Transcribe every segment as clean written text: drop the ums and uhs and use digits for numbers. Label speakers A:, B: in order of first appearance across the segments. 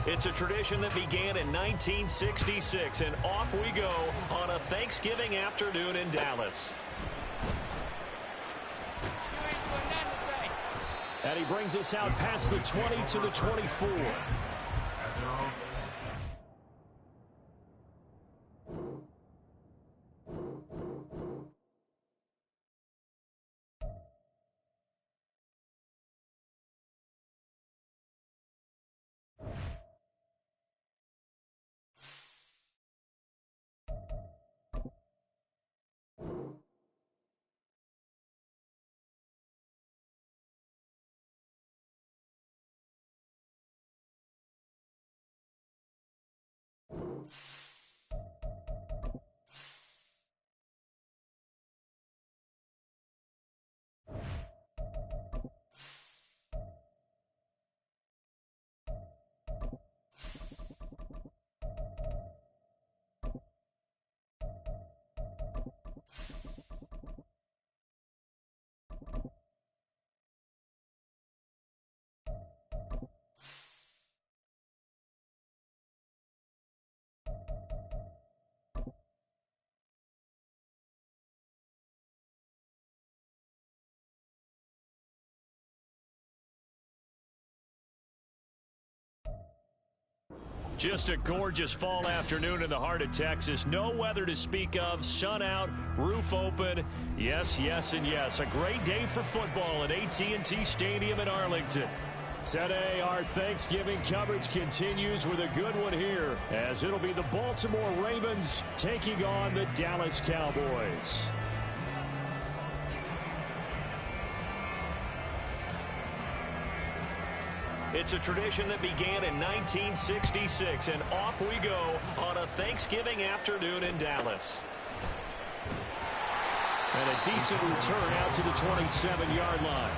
A: It's a tradition that began in 1966, and off we go on a Thanksgiving afternoon in Dallas.
B: And he brings us out past the 20 to the 24. Just a gorgeous fall afternoon in the heart of Texas. No weather to speak of. Sun out, roof open. Yes, yes, and yes. A great day for football at AT&T Stadium in Arlington. Today, our Thanksgiving coverage continues with a good one here, as it'll be the Baltimore Ravens taking on the Dallas Cowboys.
A: It's a tradition that began in 1966, and off we go on a Thanksgiving afternoon in Dallas.
B: And a decent return out to the 27-yard line.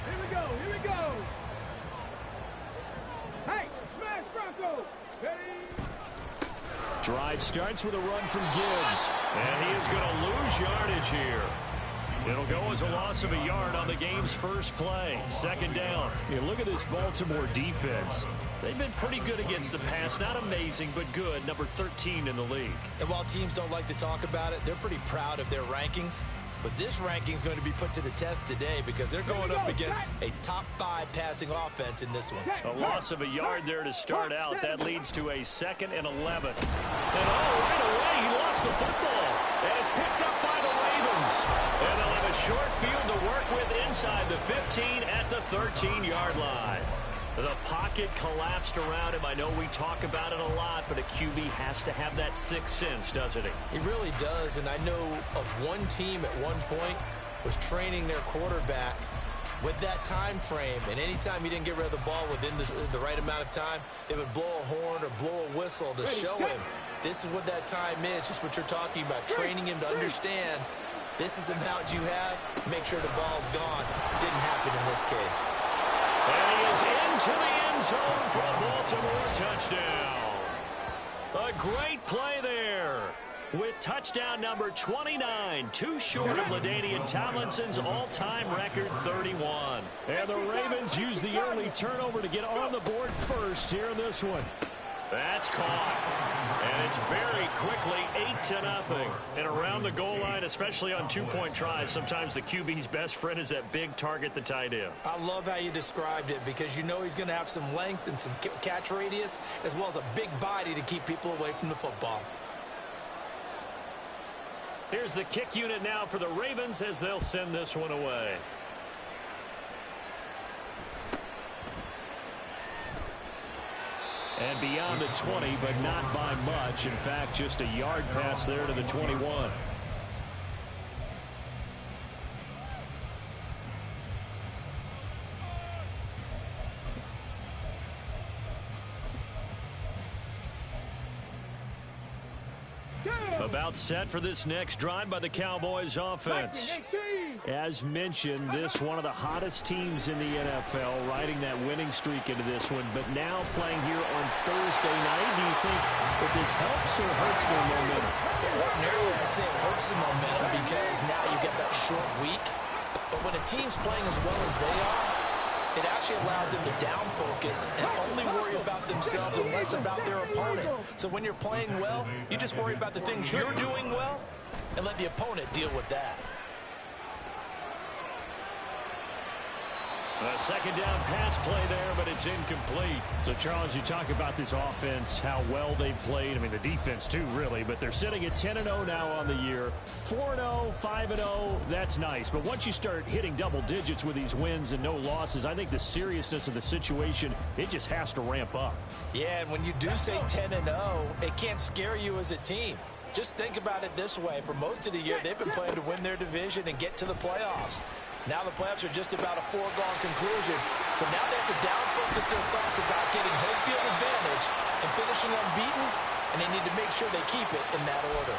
C: Here we go, here we go. Hey, smash Bronco. Ready?
B: Drive starts with a run from Gibbs.
A: And he is going to lose yardage here. It'll go as a loss of a yard on the game's first play. Second down.
B: Yeah, look at this Baltimore defense.
A: They've been pretty good against the pass. Not amazing, but good. Number 13 in the league.
D: And while teams don't like to talk about it, they're pretty proud of their rankings. But this ranking is going to be put to the test today because they're going up against a top 5 passing offense in this one.
A: A loss of a yard there to start out. That leads to a 2nd and 11. And right away, he lost the football. And it's picked up by the Ravens. And they'll have a short field to work with inside the 15 at the 13-yard line. The pocket collapsed around him. I know we talk about it a lot, but a QB has to have that sixth sense, doesn't he?
D: He really does, and I know of one team at one point was training their quarterback with that time frame, and anytime he didn't get rid of the ball within the right amount of time, they would blow a horn or blow a whistle to show him this is what that time is, just what you're talking about, training him to understand this is the amount you have, make sure the ball's gone. Didn't happen in this case.
A: And he is into the end zone for a Baltimore touchdown. A great play there with touchdown number 29, too short of LaDainian Tomlinson's all-time record 31.
B: And the Ravens use the early turnover to get on the board first here in this one.
A: That's caught. And it's very quickly 8-0. And around the goal line, especially on two-point tries, sometimes the QB's best friend is that big target, the tight end.
D: I love how you described it because you know he's going to have some length and some catch radius as well as a big body to keep people away from the football.
A: Here's the kick unit now for the Ravens as they'll send this one away.
B: And beyond the 20, but not by much. In fact, just a yard pass there to the 21. About set for this next drive by the Cowboys offense. As mentioned, this one of the hottest teams in the NFL, riding that winning streak into this one, but now playing here on Thursday night. Do you think that this helps or hurts their momentum?
D: Ordinarily, I'd say it hurts the momentum because now you get that short week. But when a team's playing as well as they are, it actually allows them to down focus and only worry about themselves and less about their opponent. So when you're playing well, you just worry about the things you're doing well and let the opponent deal with that.
B: A second down pass play there, but it's incomplete.
A: So, Charles, you talk about this offense, how well they've played. I mean, the defense, too, really. But they're sitting at 10-0 now on the year. 4-0, 5-0, that's nice. But once you start hitting double digits with these wins and no losses, I think the seriousness of the situation, it just has to ramp up.
D: Yeah, and when you do say 10-0, it can't scare you as a team. Just think about it this way. For most of the year, they've been playing to win their division and get to the playoffs. Now the playoffs are just about a foregone conclusion. So now they have to down-focus their thoughts about getting home field advantage and finishing unbeaten, and they need to make sure they keep it in that order.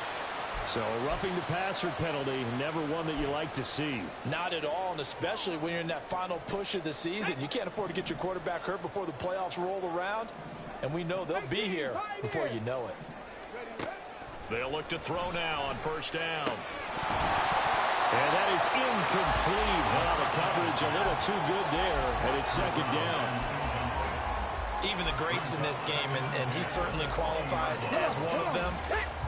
A: So roughing the passer penalty, never one that you like to see.
D: Not at all, and especially when you're in that final push of the season. You can't afford to get your quarterback hurt before the playoffs roll around, and we know they'll be here before you know it.
B: They'll look to throw now on first down.
A: And that is incomplete. Well, the coverage a little too good there, and it's second down.
D: Even the greats in this game, and he certainly qualifies as one of them,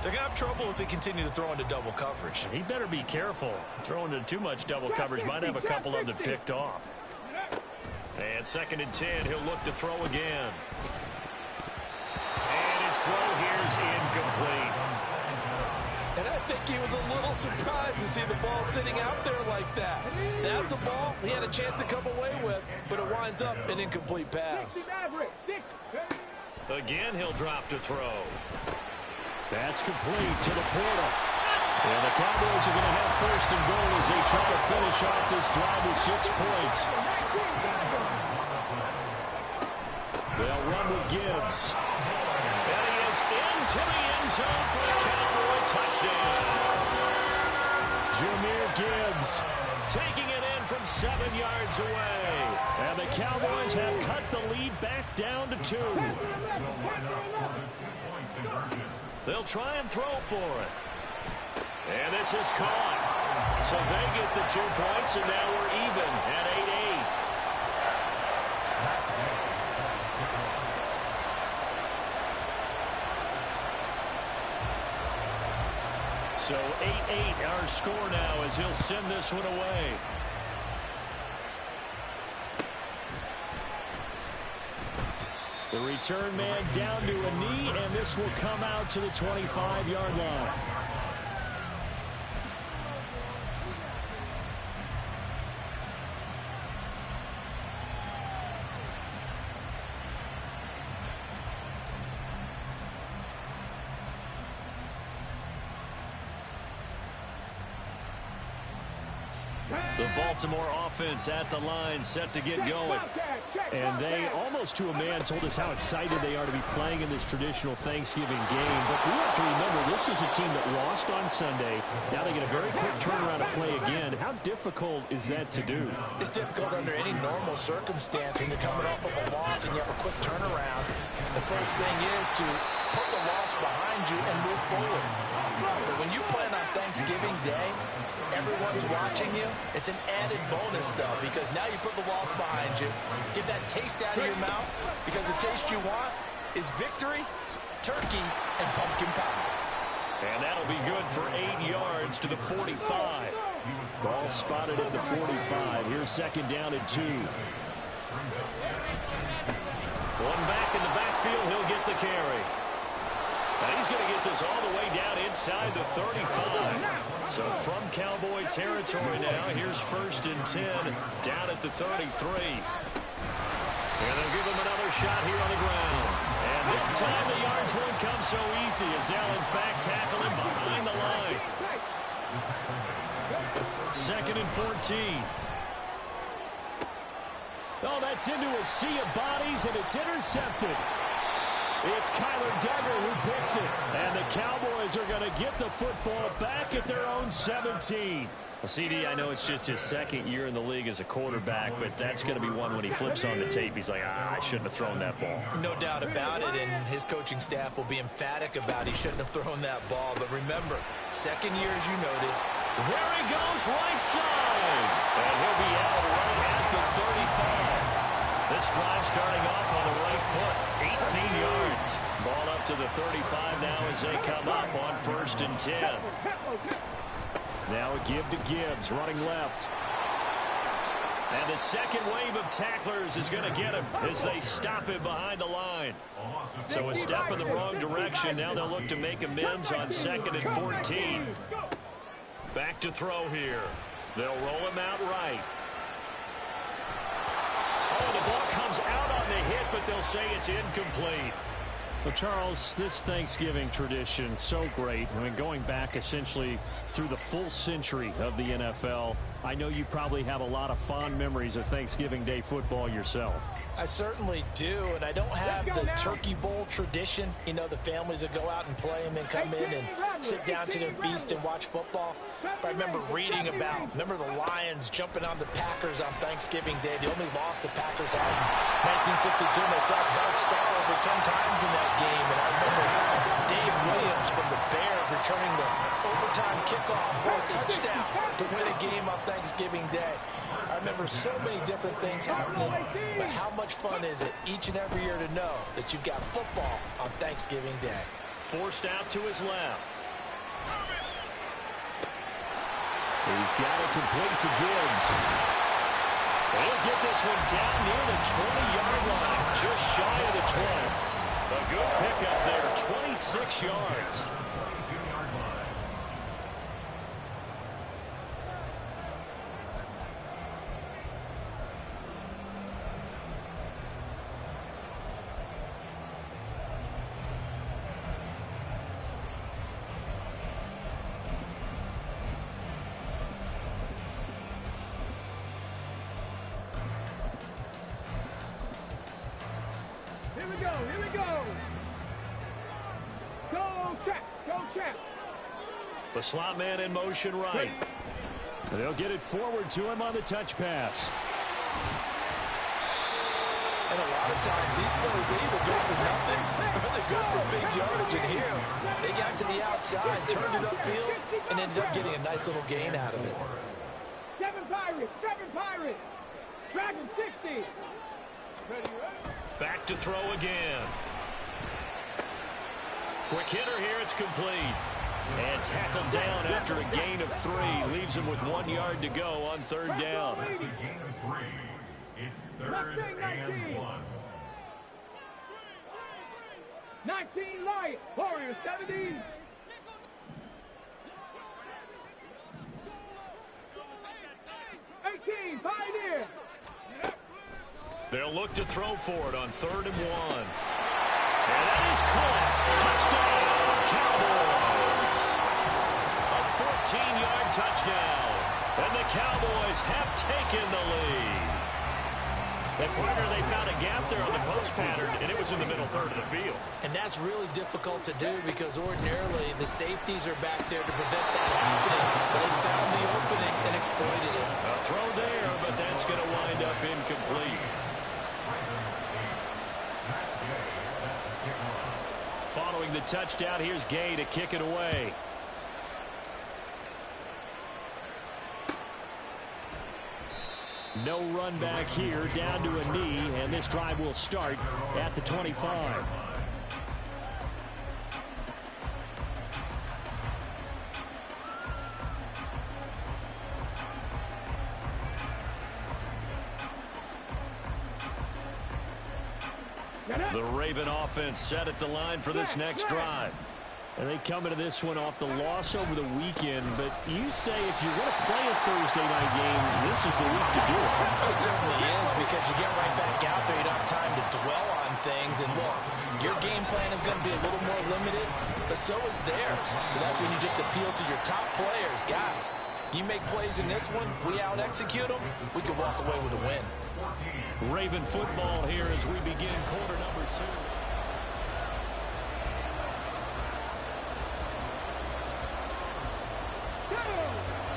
D: they're going to have trouble if they continue to throw into double coverage.
A: He better be careful. Throwing into too much double coverage might have a couple of them picked off.
B: And second and 10, he'll look to throw again. And his throw here is incomplete.
D: And I think he was a little surprised to see the ball sitting out there like that. That's a ball he had a chance to come away with, but it winds up an incomplete pass.
B: Again, he'll drop to throw.
A: That's complete to the portal. And the Cowboys are going to have first and goal as they try to finish off this drive with 6 points. They'll run with Gibbs.
B: And he is into the end zone for a Cowboy touchdown.
A: Jahmyr Gibbs
B: Taking it in from 7 yards away.
A: And the Cowboys have cut the lead back down to 2.
B: They'll try and throw for it. And this is caught. So they get the 2 points, and now we're even at 8-8. So 8-8 our score now as he'll send this one away.
A: The return man down to a knee, and this will come out to the 25-yard line.
B: The Baltimore offense at the line, set to get going.
A: And they, almost to a man, told us how excited they are to be playing in this traditional Thanksgiving game. But we have to remember, this is a team that lost on Sunday. Now they get a very quick turnaround to play again. How difficult is that to do?
D: It's difficult under any normal circumstance when you're coming off of a loss and you have a quick turnaround. The first thing is to put the loss behind you and move forward. But when you play on Thanksgiving Day, everyone's watching you. It's an added bonus, though, because now you put the loss behind you. Get that taste out of your mouth, because the taste you want is victory, turkey, and pumpkin pie.
B: And that'll be good for 8 yards to the 45.
A: Ball spotted at the 45. Here's second down and 2.
B: One back in the backfield, he'll get the carry. And he's going to get this all the way down inside the 35. So from Cowboy territory now, here's first and 10 down at the 33. And they'll give him another shot here on the ground. And this time the yards won't come so easy as they'll in fact tackle him behind the line. Second and 14.
A: Oh, that's into a sea of bodies, and it's intercepted. It's Kyler Duggar who picks it. And the Cowboys are going to get the football back at their own 17.
B: Well, CD, I know it's just his second year in the league as a quarterback, but that's going to be one when he flips on the tape. He's like, I shouldn't have thrown that ball.
D: No doubt about it, and his coaching staff will be emphatic about he shouldn't have thrown that ball. But remember, second year, as you noted,
B: There he goes, right side. And he'll be out right at the 35. This drive starting off on the right foot. 18 yards. Ball up to the 35 now as they come up on 1st and 10. Now a give to Gibbs, running left. And the second wave of tacklers is going to get him as they stop him behind the line. So a step in the wrong direction. Now they'll look to make amends on 2nd and 14. Back to throw here. They'll roll him out right. Oh, the ball comes out on the hit, but they'll say it's incomplete.
A: Well, Charles, this Thanksgiving tradition, so great. I mean, going back essentially through the full century of the NFL, I know you probably have a lot of fond memories of Thanksgiving Day football yourself.
D: I certainly do, and I don't have the Turkey Bowl tradition. You know, the families that go out and play and then come in and sit down to their feast and watch football. But I remember reading about, the Lions jumping on the Packers on Thanksgiving Day. The only loss the Packers had in 1962, and they sacked Bart Starr over 10 times in that game. And I remember Dave Williams from the Bears returning the overtime kickoff for a touchdown to win a game on Thanksgiving Day. I remember so many different things happening, but how much fun is it each and every year to know that you've got football on Thanksgiving Day?
B: Forced out to his left.
A: He's got it complete to Gibbs.
B: He'll get this one down near the 20-yard line, just shy of the 20. A good pickup there, 26 yards.
C: Here we go, here we go. Go, check, go, check.
B: The slot man in motion right.
A: And they'll get it forward to him on the touch pass.
D: And a lot of times these plays, they either go for nothing or they go for big yardage. And here, they got to the outside, turned it upfield, and ended up getting a nice little gain out of it.
C: 7 Pirates. Dragon 60. Ready.
B: Back to throw again. Quick hitter here, it's complete. And tackled down after a gain of 3. Leaves him with 1 yard to go on 3rd down.
E: It's a gain of 3. It's 3rd and 1.
C: 19 Lions. Warriors 70. Pioneer.
B: They'll look to throw for it on 3rd and 1. And that is caught. Touchdown, Cowboys. A 14-yard touchdown. And the Cowboys have taken the lead. And partner, they found a gap there on the post pattern, and it was in the middle third of the field.
D: And that's really difficult to do because ordinarily the safeties are back there to prevent that happening. But they found the opening and exploited it.
B: A throw there, but that's going to wind up incomplete. Following the touchdown, here's Gay to kick it away.
A: No run back here, down to a knee, and this drive will start at the 25.
B: The Raven offense set at the line for this next drive.
A: And they come into this one off the loss over the weekend, but you say if you're going to play a Thursday night game, this is the week to do it.
D: It certainly is because you get right back out there. You don't have time to dwell on things. And look, your game plan is going to be a little more limited, but so is theirs. So that's when you just appeal to your top players. Guys, you make plays in this one, we out-execute them, we can walk away with a win.
B: Raven football here as we begin quarter number 2.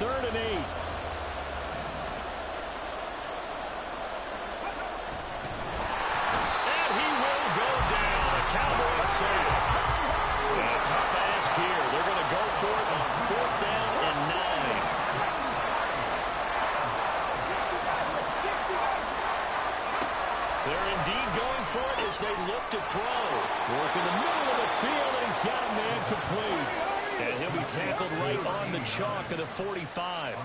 A: Third and 8.
B: And he will go down. A Cowboys save. A tough ask here. They're going to go for it on 4th down and 9. complete. And he'll be tackled right on the chalk of the 45.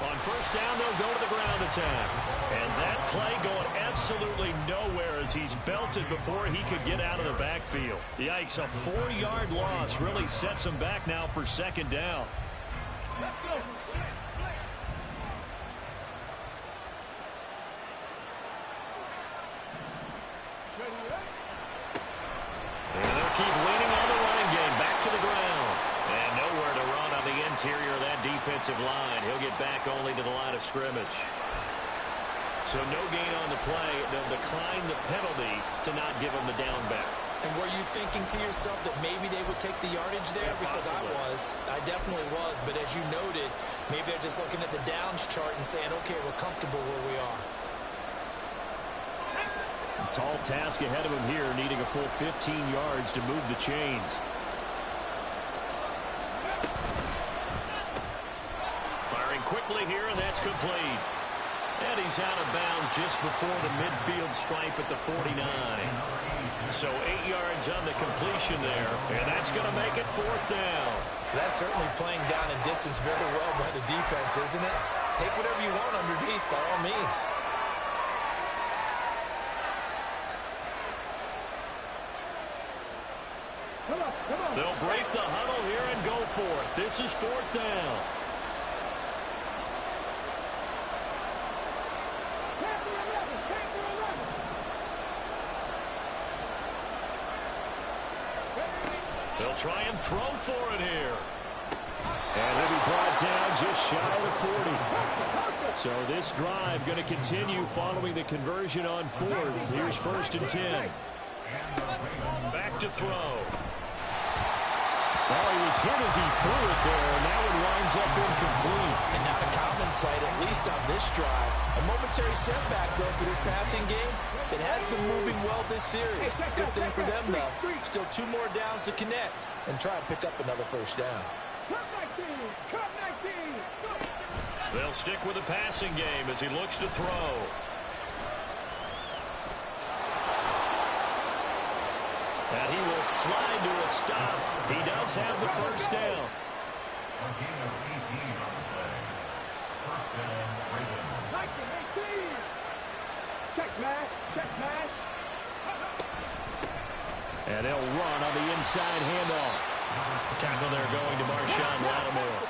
B: On first down, they'll go to the ground attack. And that play going absolutely nowhere as he's belted before he could get out of the backfield. Yikes, a 4-yard loss really sets him back now for second down.
C: Let's go.
B: And they'll keep leaning on the running game. Back to the ground. And nowhere to run on the interior of that defensive line. He'll get back only to the line of scrimmage. So no gain on the play. They'll decline the penalty to not give him the down back.
D: And were you thinking to yourself that maybe they would take the yardage there?
B: Yeah,
D: because
B: possibly.
D: I definitely was. But as you noted, maybe they're just looking at the downs chart and saying, okay, we're comfortable where we are.
B: A tall task ahead of him here, needing a full 15 yards to move the chains. Firing quickly here, and that's complete. And he's out of bounds just before the midfield stripe at the 49. So 8 yards on the completion there, and that's going to make it 4th down.
D: That's certainly playing down in distance very well by the defense, isn't it? Take whatever you want underneath, by all means.
B: They'll break the huddle here and go for it. This is 4th down. They'll try and throw for it here. And he'll be brought down just shy of 40. So this drive going to continue following the conversion on 4th. Here's 1st and 10. Back to throw. Well, he was hit as he threw it there, and that one winds up incomplete.
D: And not a common sight, at least on this drive. A momentary setback, though, for this passing game. It has been moving well this series. Good thing for them, though. Still 2 more downs to connect and try and pick up another 1st down.
B: They'll stick with the passing game as he looks to throw. And he will slide to a stop. He does have the 1st down. And they'll run on the inside handoff. Tackle there going to Marshawn Lattimore.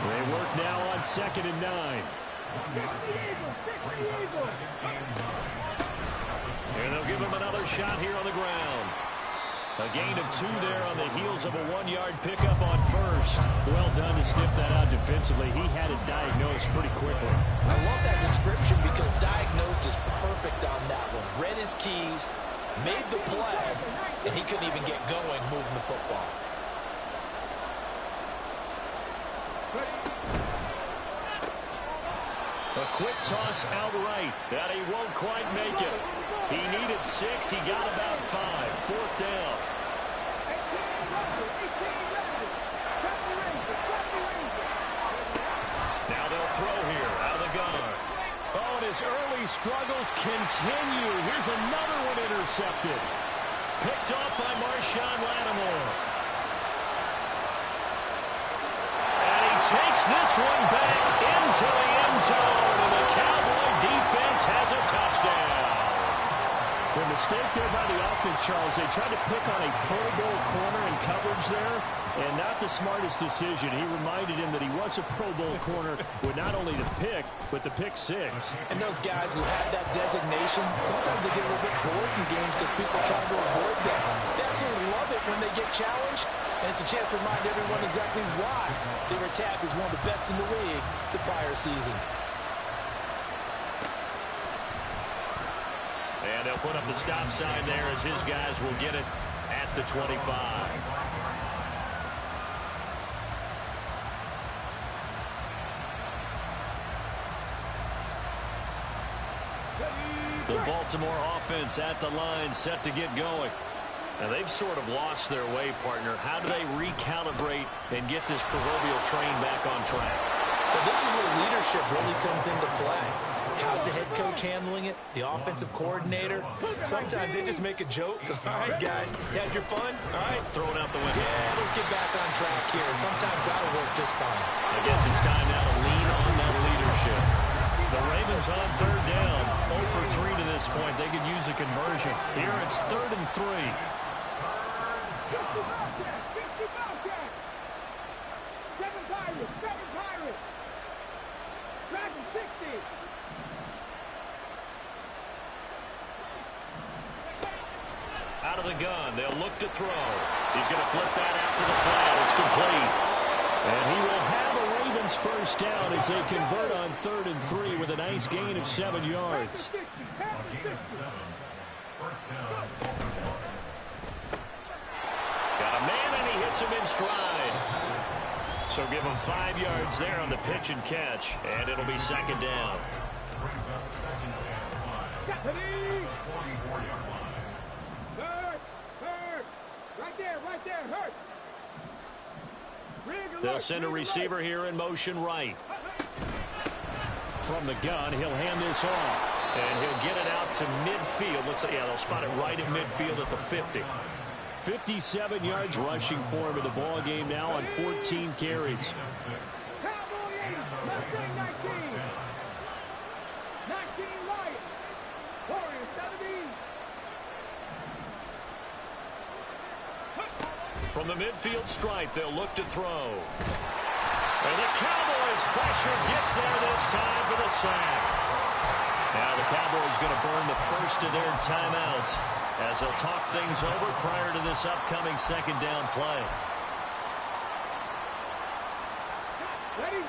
B: They work now on 2nd and 9. And they'll give him another shot here on the ground. A gain of 2 there on the heels of a 1-yard pickup on 1st. Well done to sniff that out defensively. He had it diagnosed pretty quickly.
D: I love that description because diagnosed is perfect on that one. Read his keys, made the play, and he couldn't even get going moving the football.
B: A quick toss outright. That he won't quite make it. He needed 6. He got about 5. 4th down. Now they'll throw here out of the gun. Oh, and his early struggles continue. Here's another one intercepted. Picked off by Marshawn Lattimore. And he takes this one back into the end zone. And the Cowboy defense has a touchdown. The mistake there by the offense, Charles, they tried to pick on a Pro Bowl corner in coverage there, and not the smartest decision. He reminded him that he was a Pro Bowl corner with not only the pick, but the pick 6.
D: And those guys who have that designation, sometimes they get a little bit bored in games because people try to avoid them. They absolutely love it when they get challenged, and it's a chance to remind everyone exactly why they were tagged as one of the best in the league the prior season.
B: And they'll put up the stop sign there as his guys will get it at the 25. The Baltimore offense at the line set to get going. Now they've sort of lost their way, partner. How do they recalibrate and get this proverbial train back on track?
D: But this is where leadership really comes into play. How's the head coach handling it? The offensive coordinator? Sometimes they just make a joke. All right, guys, you had your fun? All right,
B: Throw it out the window.
D: yeah, let's get back on track here. And sometimes that'll work just fine.
B: I guess it's time now to lean on that leadership. The Ravens on third down. 0 for 3 to this point. They could use a conversion. Here it's 3rd and 3.
C: 7 Pirates, 7 Pirates. Dragon 60.
B: Out of the gun. They'll look to throw. He's going to flip that out to the flat. It's complete. And he will have a Ravens first down as they convert on 3rd and 3 with a nice gain of 7 yards.
C: 60, 60.
E: First down, Baltimore.
B: Got a man, and he hits him in stride. So give him 5 yards there on the pitch and catch, and it'll be 2nd down.
E: Brings up 2nd and 5.
C: Stephanie.
E: 44-yard line.
C: Hurt. Right there, hurt.
B: They'll send a receiver here in motion right. From the gun, he'll hand this off, and he'll get it out to midfield. Looks like, yeah, they'll spot it right at midfield at the 50. 57 yards rushing for him in the ball game now on 14 carries.
C: Cowboy 8, Mustang 19. 19 Lions. Warriors 17.
B: From the midfield stripe, they'll look to throw. And the Cowboys' pressure gets there this time for the sack. Now the Cowboys going to burn the first of their timeouts as they'll talk things over prior to this upcoming 2nd down play.
C: Ready?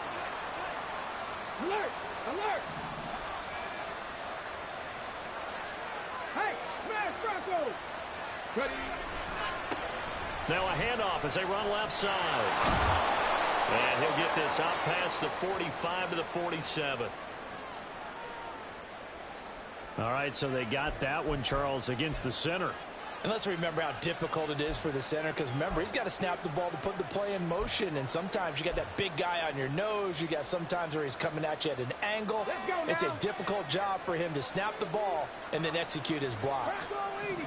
C: Alert! Hey, smash Bronco! Ready?
B: Now a handoff as they run left side. And he'll get this out past the 45 to the 47. All right, so they got that one, Charles, against the center.
D: And let's remember how difficult it is for the center, because remember, he's got to snap the ball to put the play in motion, and sometimes you got that big guy on your nose. You got sometimes where he's coming at you at an angle. It's a difficult job for him to snap the ball and then execute his block.
C: Bronco 80.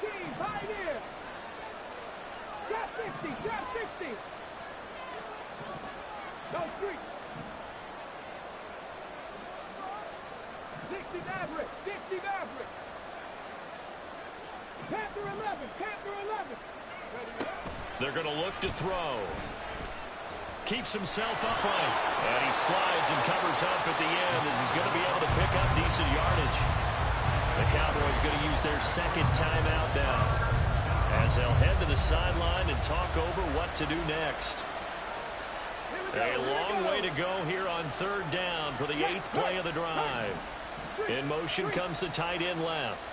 C: 18, Pioneer. Drop 60. No street. 60 Maverick. Panther 11.
B: They're going to look to throw. Keeps himself upright. And he slides and covers up at the end as he's going to be able to pick up decent yardage. The Cowboys going to use their 2nd timeout now as they'll head to the sideline and talk over what to do next. A long way to go here on 3rd down for the 8th play of the drive. In motion comes the tight end left.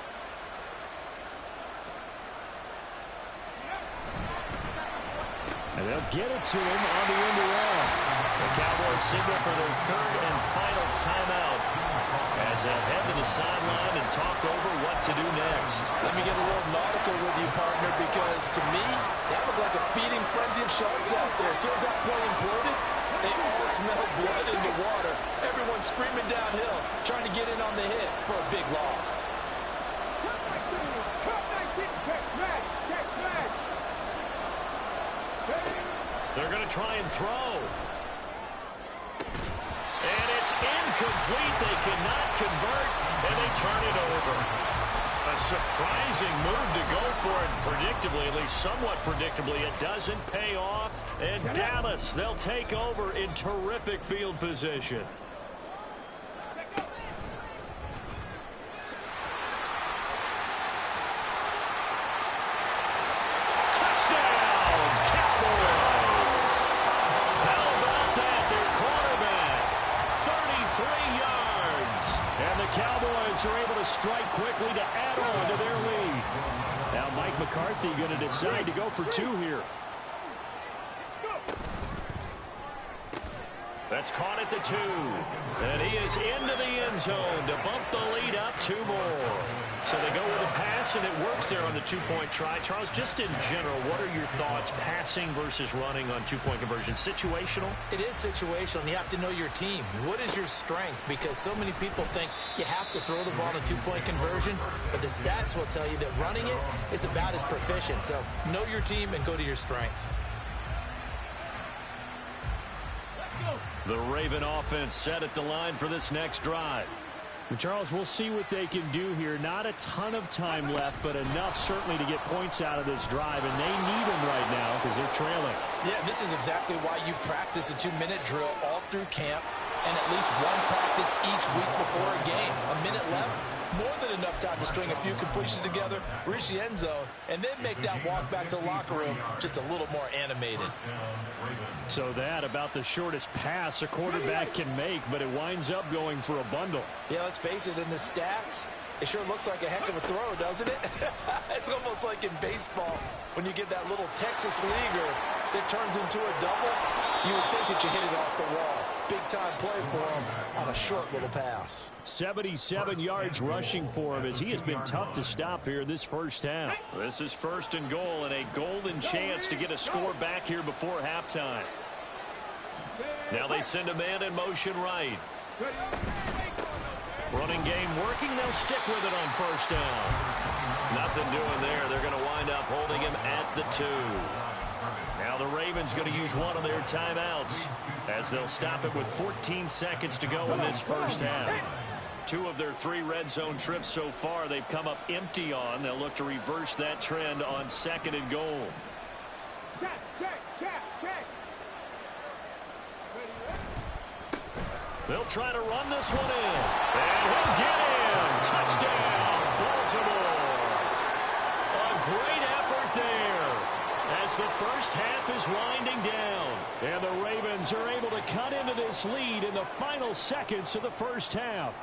B: And they'll get it to him on the end around. The Cowboys signal for their 3rd and final timeout as they'll head to the sideline and talk over what to do next.
D: Let me get a little nautical with you, partner, because to me, that looked like a feeding frenzy of sharks out there. As soon as that play imploded, they all smelled blood in the water. Everyone screaming downhill, trying to get in on the hit for a big loss.
B: They're going to try and throw. And it's incomplete. They cannot convert, and they turn it over. A surprising move to go for it. Predictably, at least somewhat predictably, it doesn't pay off. And Dallas, they'll take over in terrific field position. Are able to strike quickly to add on to their lead. Now Mike McCarthy going to decide to go for 2 here. The That's caught at the 2. And he is into the end zone to bump the lead up 2 more. So they go with a pass, and it works there on the 2-point try. Charles, just in general, what are your thoughts passing versus running on 2-point conversion? Situational?
D: It is situational, and you have to know your team. What is your strength? Because so many people think you have to throw the ball in a 2-point conversion, but the stats will tell you that running it is about as proficient. So know your team and go to your strength.
B: The Raven offense set at the line for this next drive.
A: And Charles, we'll see what they can do here. Not a ton of time left, but enough certainly to get points out of this drive, and they need them right now because they're trailing.
F: Yeah, this is exactly why you practice a 2-minute drill all through camp and at least one practice each week before a game. A minute left, more than enough time to string a few completions together, reach the end zone, and then make that walk back to the locker room just a little more animated.
A: So that about the shortest pass a quarterback can make, but it winds up going for a bundle.
F: Yeah, let's face it, in the stats, it sure looks like a heck of a throw, doesn't it? It's almost like in baseball when you get that little Texas leaguer that turns into a double. You would think that you hit it off the wall. Big-time play for him on a short little pass.
A: 77 yards rushing for him as he has been tough to stop here this first half.
B: This is 1st and goal, and a golden chance to get a score back here before halftime. Now they send a man in motion right. Running game working. They'll stick with it on 1st down. Nothing doing there. They're going to wind up holding him at the 2. Now the Ravens going to use one of their timeouts as they'll stop it with 14 seconds to go in this first half. 2 of their 3 red zone trips so far they've come up empty on. They'll look to reverse that trend on 2nd and goal. They'll try to run this one in. And he'll get in. Touchdown, Baltimore. A great effort there as the first half is winding down.
A: And the Ravens are able to cut into this lead in the final seconds of the first half.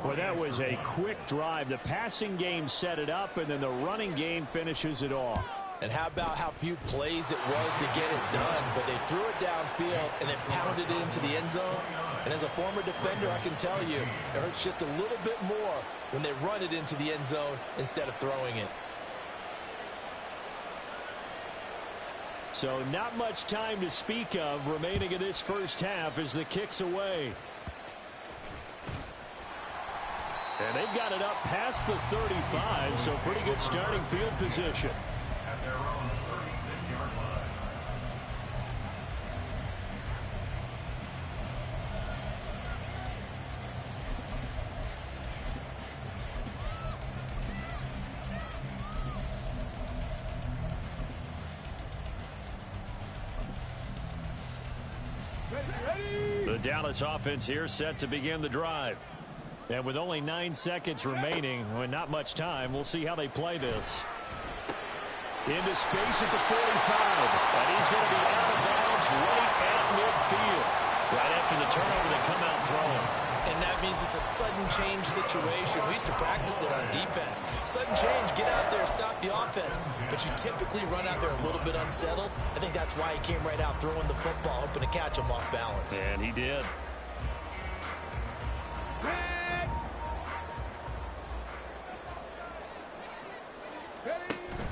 A: Well, that was a quick drive. The passing game set it up, and then the running game finishes it off.
F: And how about how few plays it was to get it done, but they threw it downfield and then pounded it into the end zone. And as a former defender, I can tell you, it hurts just a little bit more when they run it into the end zone instead of throwing it.
A: So not much time to speak of remaining in this first half as the kick's away. And they've got it up past the 35, so pretty good starting field position.
E: At their own 36-yard line.
B: The Dallas offense here set to begin the drive.
A: And with only 9 seconds remaining, well, not much time, we'll see how they play this. Into space at the 45.
B: And he's going to be out of bounds right at midfield. Right after the turnover, they come out throwing.
D: And that means it's a sudden change situation. We used to practice it on defense. Sudden change, get out there, stop the offense. But you typically run out there a little bit unsettled. I think that's why he came right out throwing the football, hoping to catch him off balance.
B: And he did.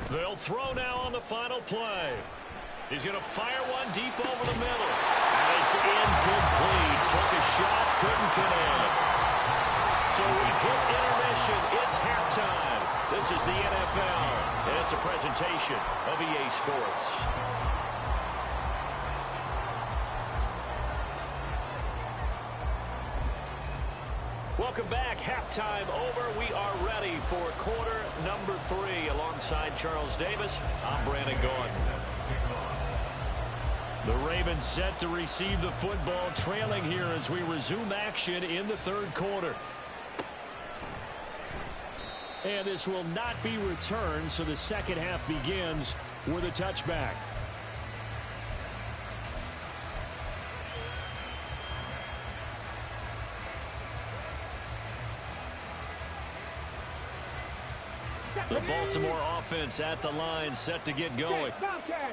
B: They'll throw now on the final play. He's going to fire one deep over the middle. And it's incomplete. Took a shot, couldn't connect. So we've hit intermission. It's halftime. This is the NFL, and it's a presentation of EA Sports. Welcome back. Halftime over. We are ready for quarter number 3. Alongside Charles Davis, I'm Brandon Gaudin. The Ravens set to receive the football, trailing here as we resume action in the 3rd quarter. And this will not be returned, so the second half begins with a touchback. The Baltimore offense at the line, set to get going.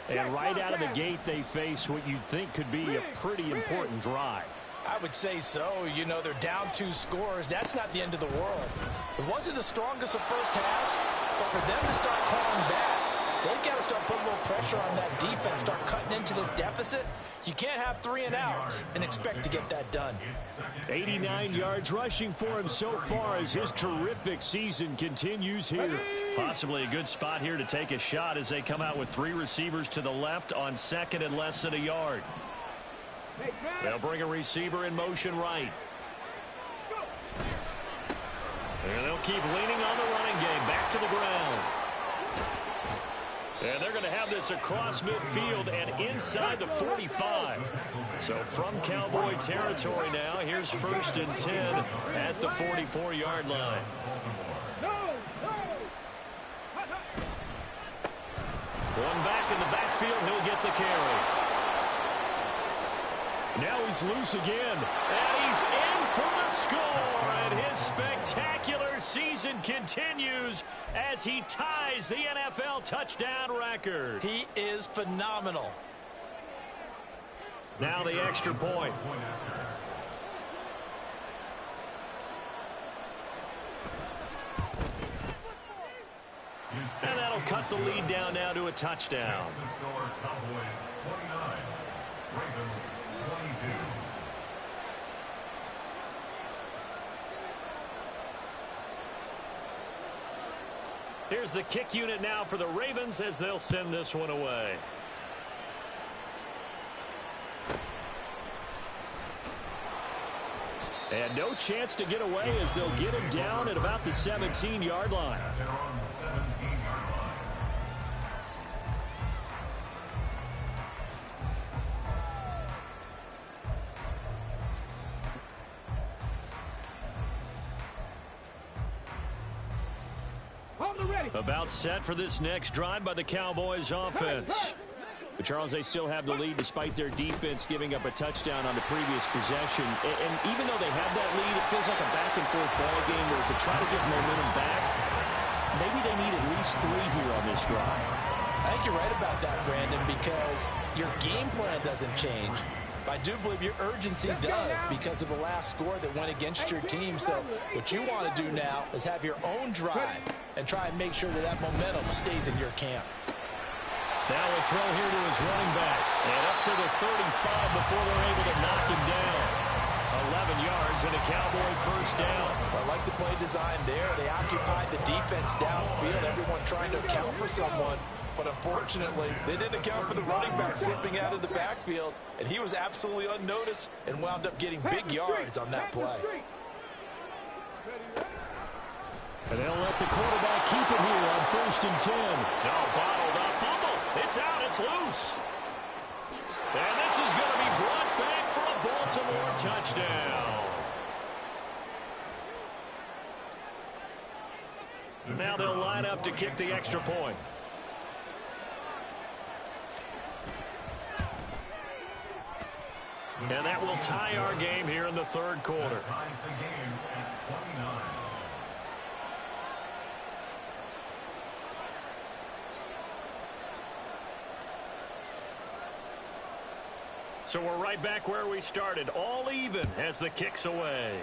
B: And right out of the gate, they face what you'd think could be a pretty important drive.
F: I would say so. You know, they're down 2 scores. That's not the end of the world. It wasn't the strongest of first halves, but for them to start clawing back, they've got to start putting a little pressure on that defense, start cutting into this deficit. You can't have 3 and outs and expect to get that done.
B: 89 yards rushing for him so far as his terrific season continues here. Possibly a good spot here to take a shot as they come out with 3 receivers to the left on second and less than a yard. They'll bring a receiver in motion right. And they'll keep leaning on the running game. Back to the ground. And they're going to have this across midfield and inside the 45. So from Cowboy territory now, here's 1st and 10 at the 44-yard line. One back in the backfield, he'll get the carry. Now he's loose again, and he's in for the score, and his spectacular season continues as he ties the NFL touchdown record.
F: He is phenomenal.
B: Now the extra point. And that'll cut the lead down now to a touchdown.
E: Cowboys 29, Ravens 22.
B: Here's the kick unit now for the Ravens as they'll send this one away. And no chance to get away as they'll get him down at about the 17-yard line.
E: They're on the 17-yard line.
B: About set for this next drive by the Cowboys offense. But Charles, they still have the lead despite their defense giving up a touchdown on the previous possession. And even though they have that lead, it feels like a back-and-forth ball game where to try to get momentum back, maybe they need at least 3 here on this drive.
F: I think you're right about that, Brandon, because your game plan doesn't change. I do believe your urgency does because of the last score that went against your team. So what you want to do now is have your own drive and try and make sure that that momentum stays in your camp.
B: Now a throw here to his running back. And up to the 35 before they're able to knock him down. 11 yards and a Cowboy first down.
F: I like the play design there. They occupied the defense downfield, everyone trying to account for someone. But unfortunately, they didn't account for the running back slipping out of the backfield. And he was absolutely unnoticed and wound up getting big yards on that play.
B: And they'll let the quarterback keep it here on 1st and 10. No, bottled up. Fumble. It's out. It's loose. And this is going to be brought back for a Baltimore touchdown. Now they'll line up to kick the extra point. And that will tie our game here in the 3rd quarter.
E: Ties the game at 29.
B: So we're right back where we started, all even as the kick's away.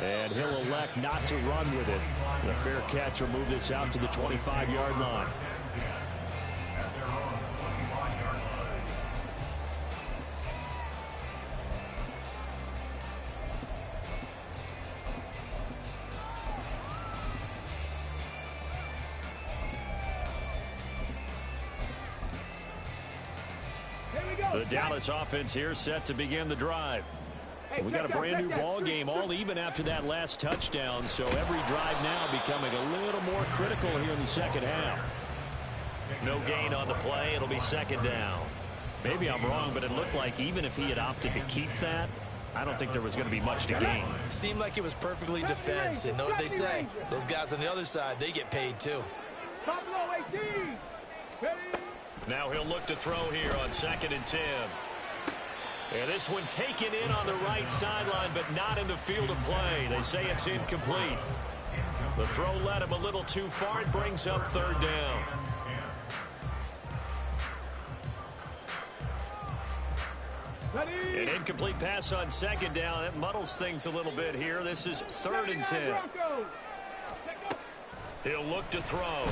B: And he'll elect not to run with it. The fair catch will move this out to the 25-yard line.
E: At their own 25-yard line.
B: The Dallas offense here set to begin the drive. We got a brand new ball game, all even after that last touchdown, so every drive now becoming a little more critical here in the second half. No gain on the play. It'll be 2nd down. Maybe I'm wrong, but it looked like even if he had opted to keep that, I don't think there was going to be much to gain.
F: Seemed like it was perfectly defense. And know what they say? Those guys on the other side, they get paid too.
B: Now he'll look to throw here on 2nd and 10. And this one taken in on the right sideline, but not in the field of play. They say it's incomplete. The throw led him a little too far. It brings up third down. An incomplete pass on second down. That muddles things a little bit here. This is 3rd and 10. He'll look to throw.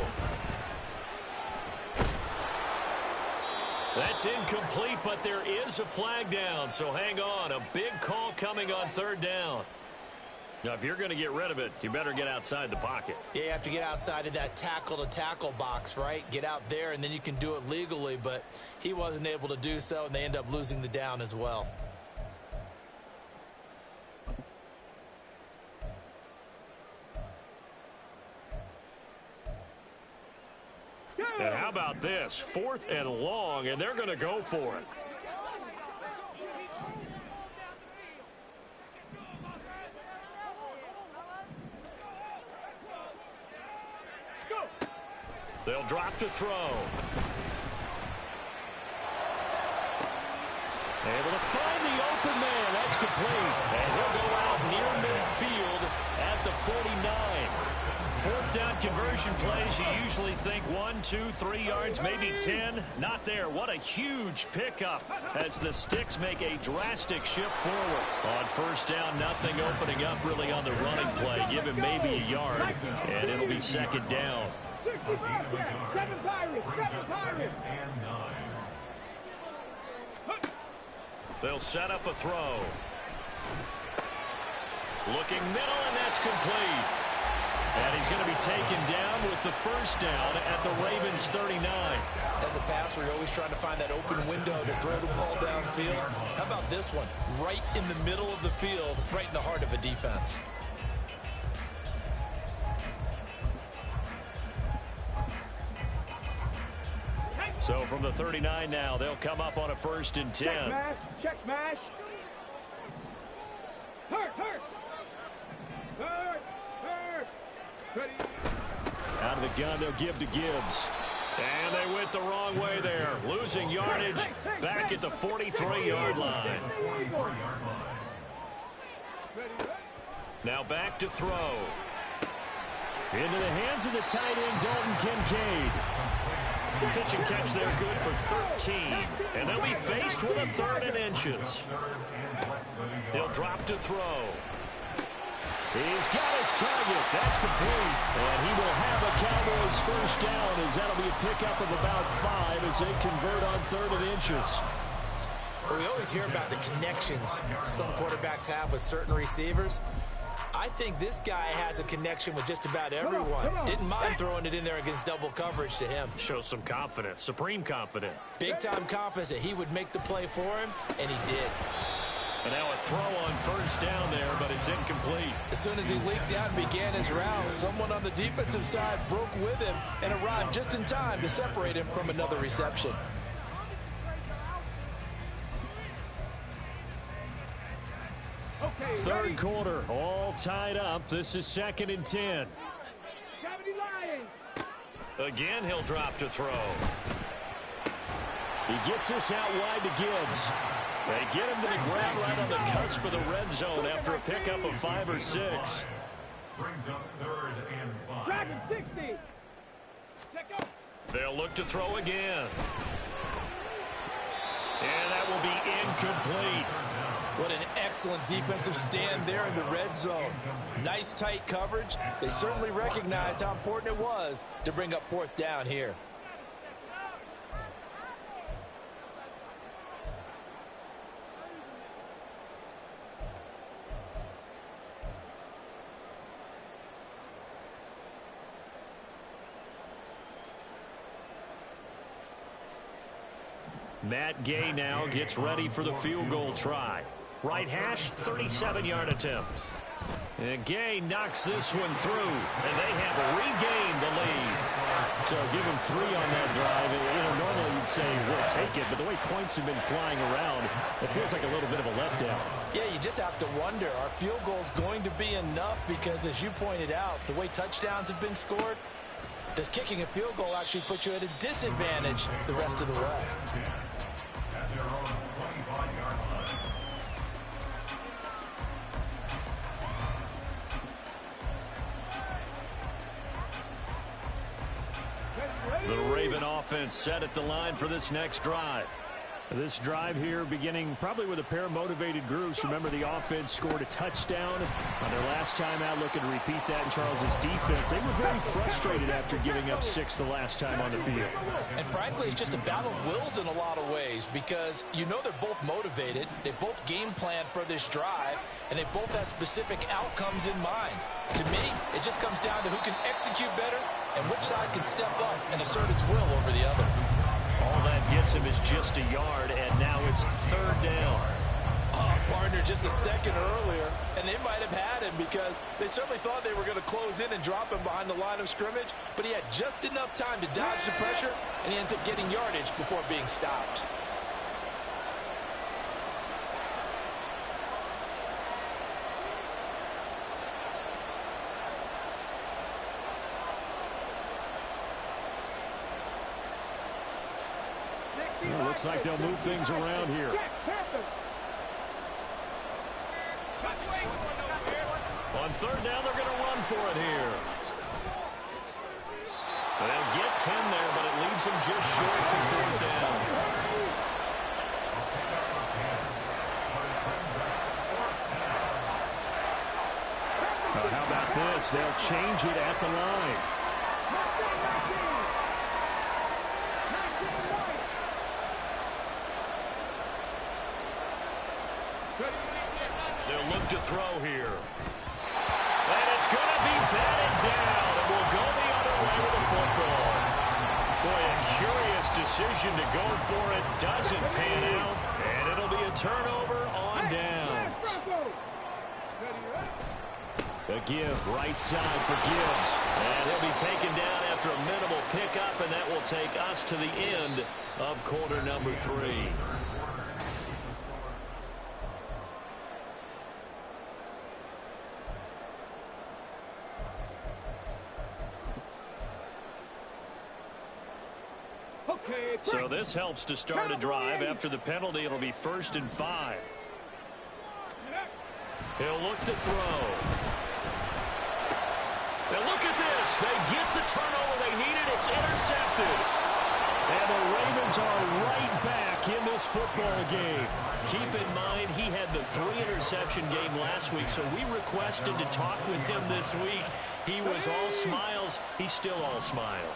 B: That's incomplete, but there is a flag down, so hang on. A big call coming on 3rd down. Now, if you're going to get rid of it, you better get outside the pocket.
D: Yeah, you have to get outside of that tackle-to-tackle box, right? Get out there, and then you can do it legally, but he wasn't able to do so, and they end up losing the down as well.
B: And how about this? 4th and long, and they're going to go for it. They'll drop to throw. Able to find the open man. That's complete. And he'll go out near midfield at the 49. 4th down conversion plays, you usually think 1, 2, 3 yards, maybe 10. Not there. What a huge pickup as the Sticks make a drastic shift forward. On 1st down, nothing opening up really on the running play. Give him maybe a yard, and it'll be 2nd down.
C: 7 Pirates, 7 Pirates.
B: They'll set up a throw. Looking middle, and that's complete. And he's going to be taken down with the 1st down at the Ravens 39.
D: As a passer, you're always trying to find that open window to throw the ball downfield. How about this one? Right in the middle of the field, right in the heart of a defense.
B: So from the 39 now, they'll come up on a 1st and 10.
C: Check smash, check smash. Hurt. Ready.
B: Out of the gun, they'll give to Gibbs. And they went the wrong way there. Losing yardage back at the 43-yard line. Now back to throw. Into the hands of the tight end, Dalton Kincaid. Pitch and catch there, good for 13. And they'll be faced with a 3rd and inches. He'll drop to throw. He's got his target. That's complete. And he will have a Cowboys 1st down as that'll be a pickup of about 5 as they convert on 3rd and inches.
D: Well, we always hear about the connections some quarterbacks have with certain receivers. I think this guy has a connection with just about everyone. Didn't mind throwing it in there against double coverage to him.
B: Shows some confidence, supreme confidence.
D: Big-time confidence that he would make the play for him, and he did.
B: And now a throw on 1st down there, but it's incomplete.
D: As soon as he leaked out and began his route, someone on the defensive side broke with him and arrived just in time to separate him from another reception.
C: Okay,
B: 3rd quarter, all tied up. This is 2nd and 10. Again, he'll drop to throw. He gets this out wide to Gibbs. They get him to the ground right on the cusp of the red zone after a pickup of 5 or 6.
E: Brings up 3rd and 5.
C: Dragon 60.
B: They'll look to throw again. And that will be incomplete.
F: What an excellent defensive stand there in the red zone. Nice tight coverage. They certainly recognized how important it was to bring up 4th down here.
B: Matt Gay now gets ready for the field goal try. Right hash, 37-yard attempt. And Gay knocks this one through, and they have regained the lead. So give him 3 on that drive. Normally you'd say we'll take it, but the way points have been flying around, it feels like a little bit of a letdown.
F: Yeah, you just have to wonder, are field goals going to be enough? Because as you pointed out, the way touchdowns have been scored, does kicking a field goal actually put you at a disadvantage the rest of the way?
E: At their own 25-yard line.
B: offense set at the line for this next drive.
A: This drive here beginning probably with a pair of motivated groups. Remember, the offense scored a touchdown on their last time out, looking to repeat that in Charles's defense. They were very frustrated after giving up 6 the last time on the field.
F: And frankly, it's just a battle of wills in a lot of ways because you know they're both motivated. They both game plan for this drive, and they both have specific outcomes in mind. To me, it just comes down to who can execute better and which side can step up and assert its will over the other.
B: All that gets him is just a yard, and now it's 3rd down.
F: Oh, partner, just a second earlier, and they might have had him because they certainly thought they were going to close in and drop him behind the line of scrimmage, but he had just enough time to dodge the pressure, and he ends up getting yardage before being stopped.
A: Well, looks like they'll move things around here.
B: On 3rd down, they're going to run for it here. They'll get 10 there, but it leaves them just short for 4th down.
A: How about this? They'll change it at the line.
B: They'll look to throw here. And it's going to be batted down, and we'll go the other way with the football. Boy, a curious decision to go for it. Doesn't pan out, and it'll be a turnover on downs.
A: The give, right side for Gibbs.
B: And he'll be taken down after a minimal pickup, and that will take us to the end of quarter number 3. So this helps to start a drive. After the penalty, it'll be 1st and 5. He'll look to throw. Now look at this. They get the turnover they needed. It's intercepted.
A: And the Ravens are right back in this football game.
B: Keep in mind, he had the 3-interception game last week, so we requested to talk with him this week. He was all smiles. He's still all smile.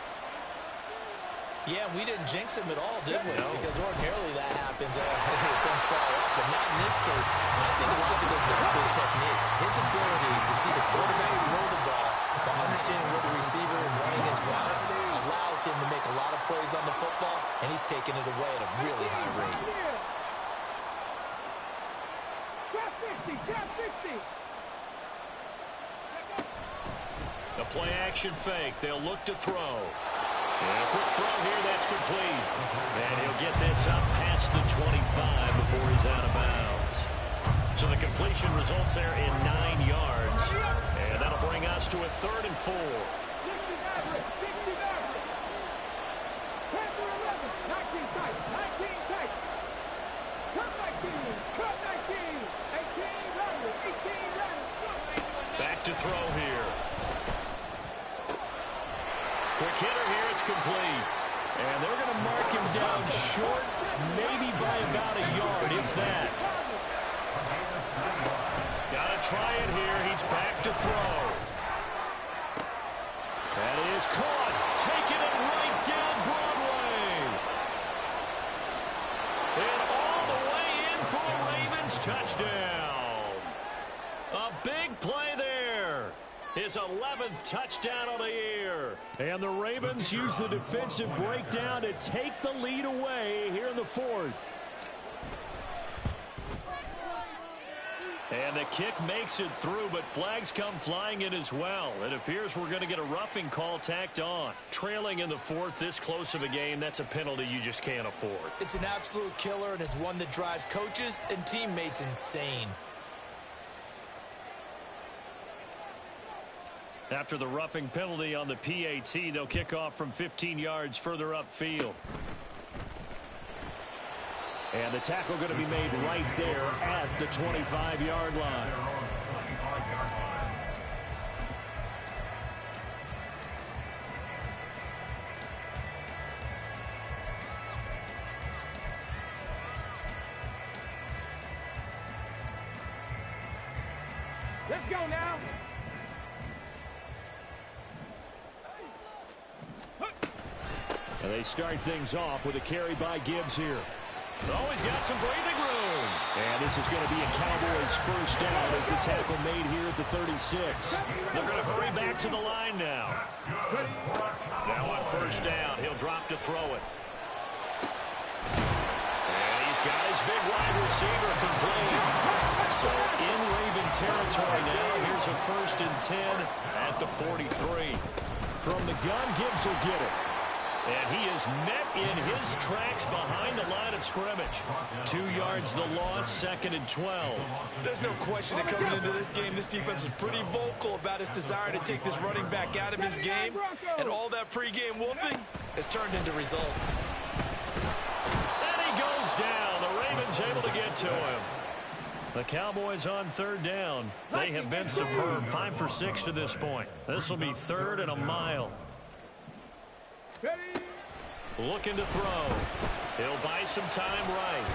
F: Yeah, we didn't jinx him at all, did we?
B: No.
F: Because ordinarily that happens. Things fall up, but not in this case. I think a lot of it goes back to his technique. His ability to see the quarterback throw the ball while understanding where the receiver is running his route allows him to make a lot of plays on the football, and he's taking it away at a really high rate.
B: The play-action fake. They'll look to throw. And a quick throw here, that's complete. And he'll get this up past the 25 before he's out of bounds. So the completion results there in 9 yards. And that'll bring us to a 3rd and 4. Back to throw here. Quick hitter here, it's complete.
A: And they're going to mark him down short, maybe by about a yard, if that.
B: Got to try it here. He's back to throw.
A: That is caught. Taking it right down Broadway.
B: And all the way in for a Ravens touchdown. A big play there. His 11th touchdown of the year.
A: And the Ravens use the defensive breakdown to take the lead away here in the 4th.
B: And the kick makes it through, but flags come flying in as well. It appears we're going to get a roughing call tacked on. Trailing in the 4th, this close of a game, that's a penalty you just can't afford.
F: It's an absolute killer, and it's one that drives coaches and teammates insane.
B: After the roughing penalty on the PAT, they'll kick off from 15 yards further upfield.
A: And the tackle going to be made right there at the 25-yard line.
C: Let's go now.
B: And they start things off with a carry by Gibbs here. Oh, he's got some breathing room. And this is going to be a Cowboys first down as the tackle made here at the 36. They're going to hurry back to the line now. Now on first down, he'll drop to throw it. And he's got his big wide receiver complete. So in Raven territory now, here's a 1st and 10 at the 43. From the gun, Gibbs will get it. And he is met in his tracks behind the line of scrimmage. 2 yards the loss, 2nd and 12.
F: There's no question that coming into this game, this defense was pretty vocal about its desire to take this running back out of his game. And all that pregame wolfing has turned into results.
B: And he goes down. The Ravens able to get to him. The Cowboys on 3rd down. They have been superb. 5 for 6 to this point. This will be 3rd and a mile. Looking to throw. He'll buy some time right.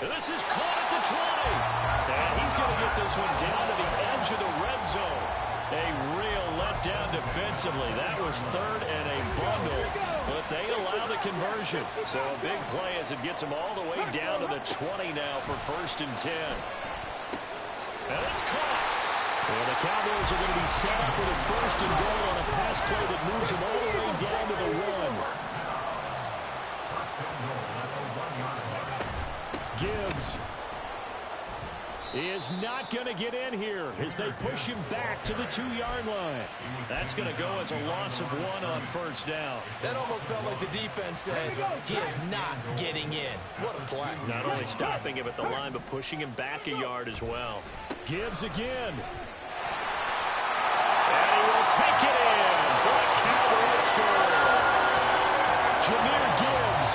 B: And this is caught at the 20. And he's going to get this one down to the edge of the red zone. A real letdown defensively. That was 3rd and a bundle. But they allow the conversion. So a big play as it gets them all the way down to the 20 now for 1st and 10. And it's caught. And the Cowboys are going to be set up with a 1st and goal on a pass play that moves them all the way down to the 1. Gibbs is not going to get in here as they push him back to the 2-yard line. That's going to go as a loss of 1 on 1st down.
F: That almost felt like the defense said, he is not getting in. What a play.
B: Not only stopping him at the line, but pushing him back a yard as well. Gibbs again. And he will take it in for a Cowboys score. Jahmyr Gibbs,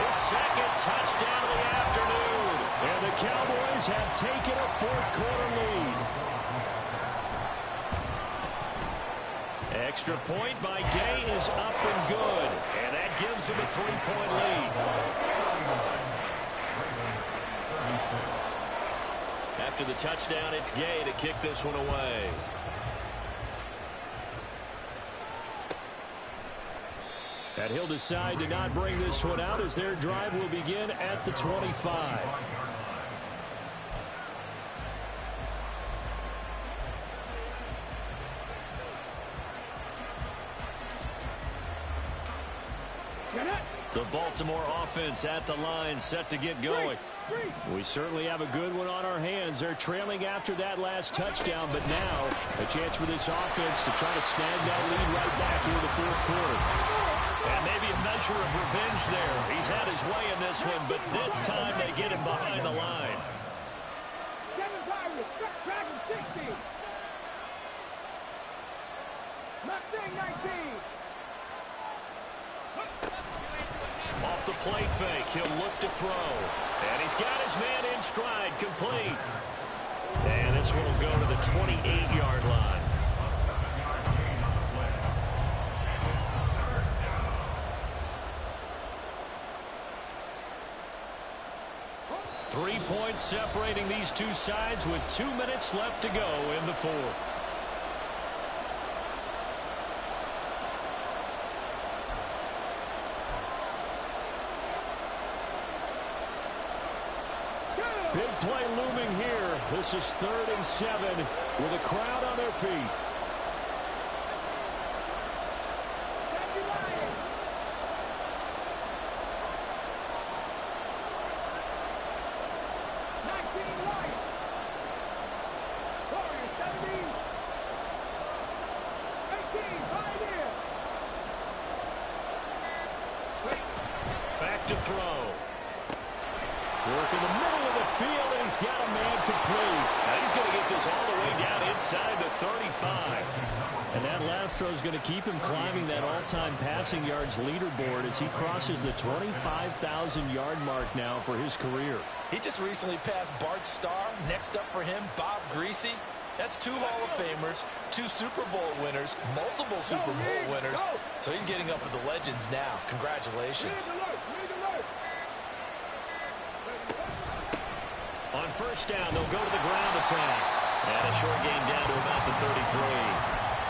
B: his 2nd touchdown of the afternoon. And the Cowboys have taken a 4th-quarter lead. Extra point by Gay is up and good. And that gives him a 3-point lead. After the touchdown, it's Gay to kick this one away. And he'll decide to not bring this one out as their drive will begin at the 25. The Baltimore offense at the line, set to get going. We certainly have a good one on our hands. They're trailing after that last touchdown, but now a chance for this offense to try to snag that lead right back here in the 4th quarter. And maybe a measure of revenge there. He's had his way in this one, but this time they get him behind the line. Off the play fake, he'll look to throw. And he's got his man in stride, complete. And this one will go to the 28-yard line. Three points separating these two sides with 2 minutes left to go in the 4th. Big play looming here. This is 3rd and 7 with a crowd on their feet. Back to throw. Work in the middle of the field, and he's got a man complete. Now he's going to get this all the way down inside the 35. And that last throw is going to keep him climbing that all-time passing yards leaderboard as he crosses the 25,000-yard mark now for his career.
F: He just recently passed Bart Starr. Next up for him, Bob Greasy. That's 2 Hall of Famers, 2 Super Bowl winners, multiple Super Bowl winners. So he's getting up with the legends now. Congratulations.
B: On first down. They'll go to the ground attack. And a short gain down to about the 33.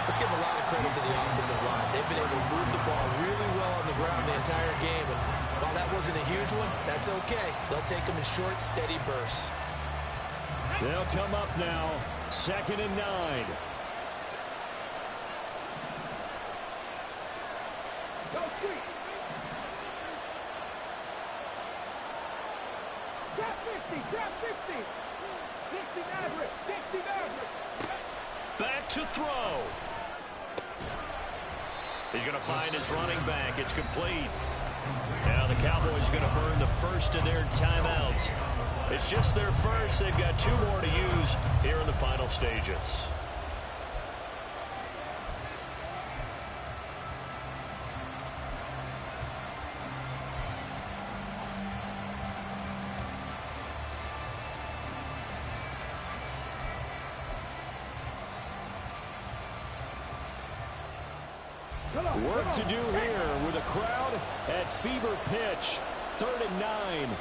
F: Let's give a lot of credit to the offensive line. They've been able to move the ball really well on the ground the entire game. And while that wasn't a huge one, that's okay. They'll take them in short, steady bursts.
B: They'll come up now. 2nd and 9.
C: Go street. Trap 50, trap 50. 60 Maverick, 60 Maverick.
B: Back to throw. He's going to find his running back. It's complete. Now the Cowboys going to burn the first of their timeouts. It's just their first. They've got 2 more to use here in the final stages. Work to do here with a crowd at fever pitch. 3rd and 9.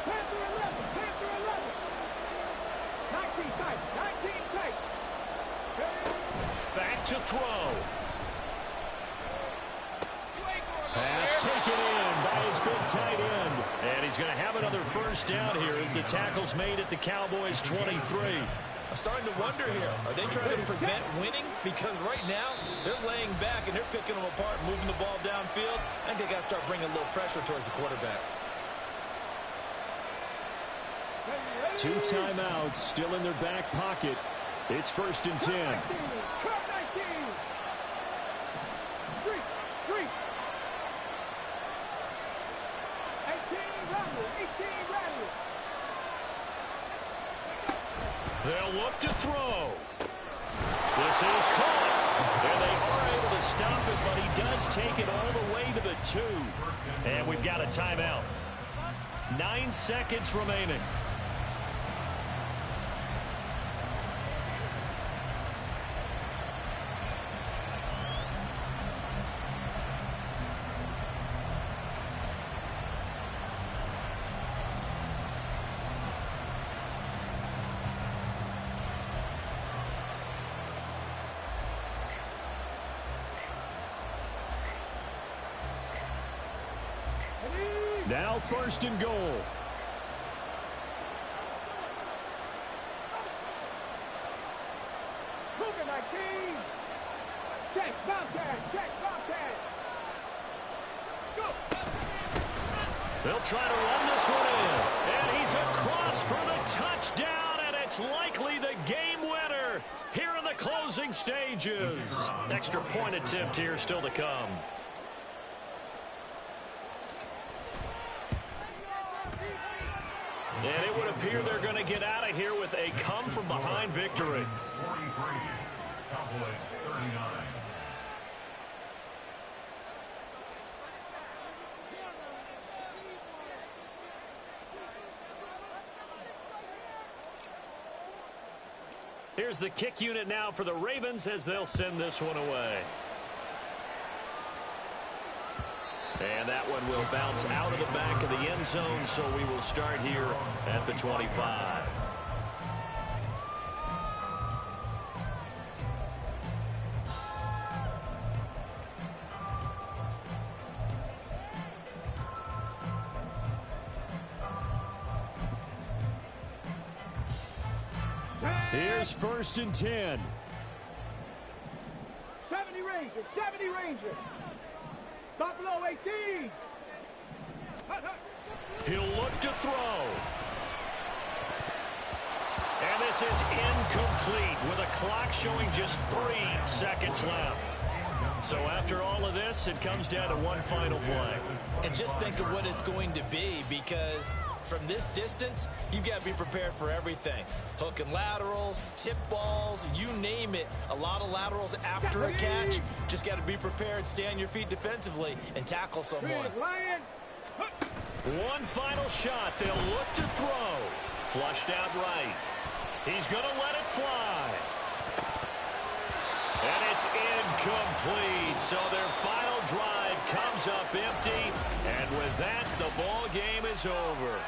C: Panther 11, Panther 11. 19 tight, 19 tight.
B: Back to throw. Pass taken in by his big tight end. And he's going to have another first down here as the tackle's made at the Cowboys' 23.
F: I'm starting to wonder here, are they trying to prevent winning? Because right now, they're laying back and they're picking them apart, moving the ball downfield. I think they got to start bringing a little pressure towards the quarterback.
B: 2 timeouts still in their back pocket. It's 1st and 10.
C: Cut 19. Street. 18 Rattle, 18 Rattle.
B: They'll look to throw. This is caught. And they are able to stop it, but he does take it all the way to the 2. And we've got a timeout. 9 seconds remaining. Now 1st and goal.
C: Cougar 19. Checks, Bobcat. Go.
B: They'll try to run this one in. And he's across for the touchdown, and it's likely the game winner here in the closing stages. Extra point attempt here still to come. And it would appear they're going to get out of here with a come-from-behind victory.
E: 43, Cowboys 39.
B: Here's the kick unit now for the Ravens as they'll send this one away. And that one will bounce out of the back of the end zone, so we will start here at the 25. Here's 1st and 10.
C: 70 Rangers. Stop below 18.
B: He'll look to throw. And this is incomplete with a clock showing just 3 seconds left. So after all of this, it comes down to one final play.
F: And just think of what it's going to be, because from this distance, you've got to be prepared for everything. Hook and laterals, tip balls, you name it. A lot of laterals after a catch. Just got to be prepared, stay on your feet defensively, and tackle someone.
B: One final shot. They'll look to throw. Flushed out right. He's going to let it fly. And it's incomplete. So their final drive comes up empty. And with that, the ball game is over.